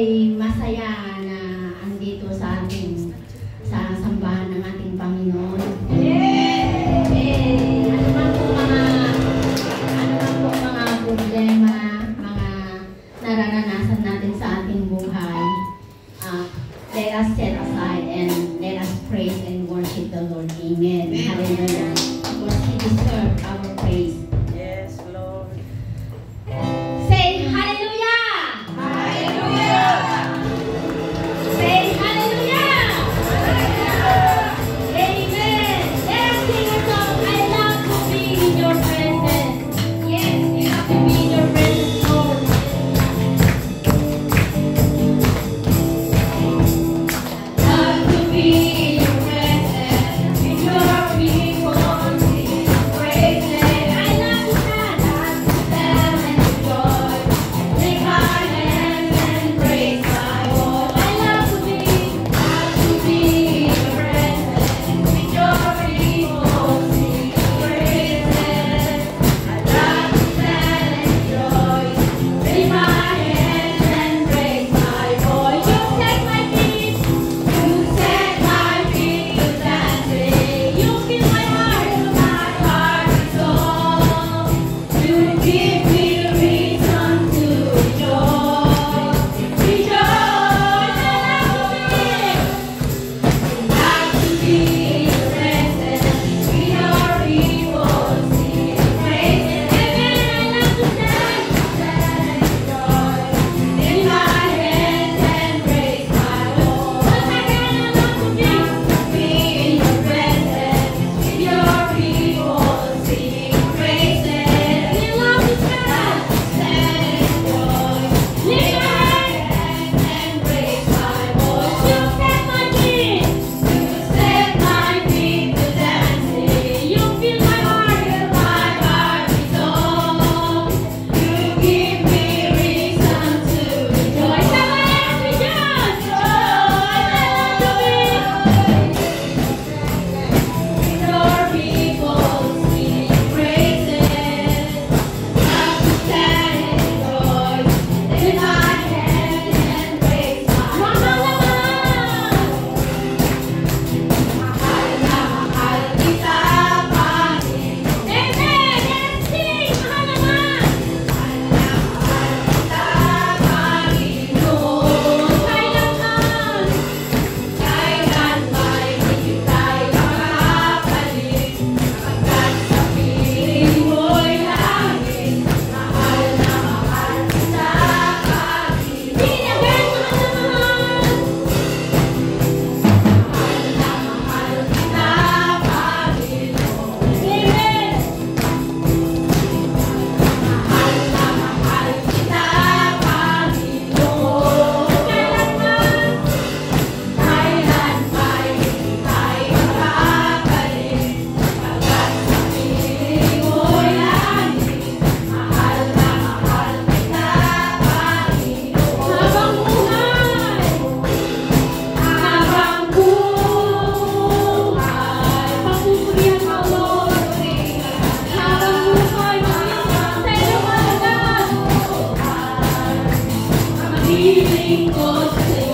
ay masaya na andito sa ating sa sambahan ng ating Panginoon. Ano man po mga problema, mga nararanasan natin sa ating buhay, let us set aside and let us praise and worship the Lord. Amen. Hallelujah. Because He deserves our praise. Yes, Lord. Say hallelujah! Hallelujah! Say hallelujah! Amen! Let us sing a song. I love to be in your presence. Yes, we have to be in your presence, Lord. I love to be in your presence. In your people, sing praises. I love to stand and rejoice. Lift my hands and praise my Lord. I love to be in your presence. In your people, sing praises. I love to stand and rejoice. Lift my hands and praise my voice. You set my feet to dancing. You fill my heart with song. You give me reason to rejoice. Rejoice, I love to be in your presence. We are people sing praises. Amen. I love to stand and rejoice. Lift my hands and praise my Lord. Once again, I love to be in your presence. With your people sing praises. We love to stand and rejoice. Lift my hands and praise my voice. You set my feet to dancing. You fill my heart with song. You give me reason to rejoice. Somebody else rejoice. I love to be with your people sing praises. Love to stand and rejoice. Lift my hands and praise my Lord. Mahal kita, Panginoon. Amen. Let's sing. Mahal naman. Mahal kita, Panginoon. Kailan may hindi tayo makakapalit. Pagkat sa piling mo'y langit. Mahal na mahal kita, Panginoon. Sing again, mahal na mahal. Mahal na mahal kita, Panginoon. Amen. Mahal na mahal kita, Panginoon. Kailan may hindi tayo makakapalit. Pagkat sa piling mo'y langit. Mahal na mahal kita, Panginoon. Habang buhay, papupurihan ka, Lord. Habang buhay, maglilingkod sa iyong halaga. Maglilingkod sa iyong